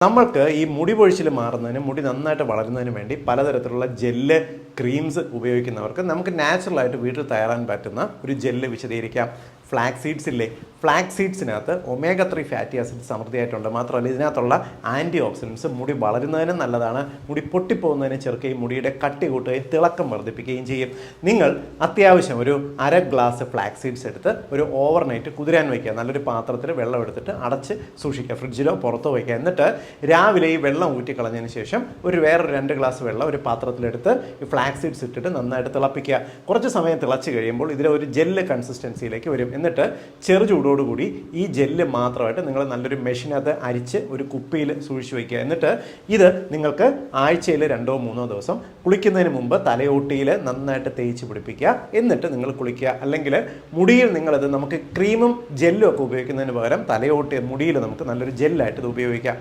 നമ്മൾക്ക് ഈ മുടി പൊഴിച്ചിൽ മാറുന്നതിനും മുടി നന്നായിട്ട് വളരുന്നതിനും വേണ്ടി പലതരത്തിലുള്ള ജെല്ല് ക്രീംസ് ഉപയോഗിക്കുന്നവർക്ക് നമുക്ക് നാച്ചുറലായിട്ട് വീട്ടിൽ തയ്യാറാൻ പറ്റുന്ന ഒരു ജെല്ല് വിശദീകരിക്കാം. ഫ്ലാക്സ് സീഡ്സ് ഇല്ലേ, ഫ്ലാക്സ് സീഡ്സിനകത്ത് omega-3 ഫാറ്റി ആസിഡ് സമൃദ്ധിയായിട്ടുണ്ട്. മാത്രമല്ല ഇതിനകത്തുള്ള ആൻറ്റി ഓക്സിഡൻസ് മുടി വളരുന്നതിനും നല്ലതാണ്, മുടി പൊട്ടിപ്പോകുന്നതിന് ചെറുക്കുകയും മുടിയുടെ കട്ടി കൂട്ടുകയും തിളക്കം വർദ്ധിപ്പിക്കുകയും ചെയ്യും. നിങ്ങൾ അത്യാവശ്യം ഒരു 1/2 ഗ്ലാസ് ഫ്ലാക്സ് സീഡ്സ് എടുത്ത് ഒരു ഓവർനൈറ്റ് കുതിരാൻ വയ്ക്കുക. നല്ലൊരു പാത്രത്തിൽ വെള്ളം എടുത്തിട്ട് അടച്ച് സൂക്ഷിക്കുക, ഫ്രിഡ്ജിലോ പുറത്തോ വയ്ക്കുക. എന്നിട്ട് രാവിലെ ഈ വെള്ളം ഊറ്റിക്കളഞ്ഞതിന് ശേഷം വേറൊരു 2 ഗ്ലാസ് വെള്ളം ഒരു പാത്രത്തിലെടുത്ത് ഈ ഫ്ലാക്സ് സീഡ്സ് ഇട്ടിട്ട് നന്നായിട്ട് തിളപ്പിക്കുക. കുറച്ച് സമയം തിളച്ച് കഴിയുമ്പോൾ ഇതിലൊരു ജെല്ല് കൺസിസ്റ്റൻസിയിലേക്ക് വരും. എന്നിട്ട് ചെറു ചൂടോടുകൂടി ഈ ജെല്ല് മാത്രമായിട്ട് നിങ്ങൾ നല്ലൊരു മെഷീനകത്ത് അരിച്ച് ഒരു കുപ്പിയിൽ സൂക്ഷിച്ച് വയ്ക്കുക. എന്നിട്ട് ഇത് നിങ്ങൾക്ക് ആഴ്ചയിൽ 2-3 ദിവസം കുളിക്കുന്നതിന് മുമ്പ് തലയോട്ടിയിൽ നന്നായിട്ട് തേച്ച് പിടിപ്പിക്കുക. എന്നിട്ട് നിങ്ങൾ കുളിക്കുക. അല്ലെങ്കിൽ മുടിയിൽ നിങ്ങളിത് നമുക്ക് ക്രീമും ജെല്ലും ഒക്കെ ഉപയോഗിക്കുന്നതിന് പകരം മുടിയിൽ നമുക്ക് നല്ലൊരു ജെല്ലായിട്ട് ഇത് ഉപയോഗിക്കാം.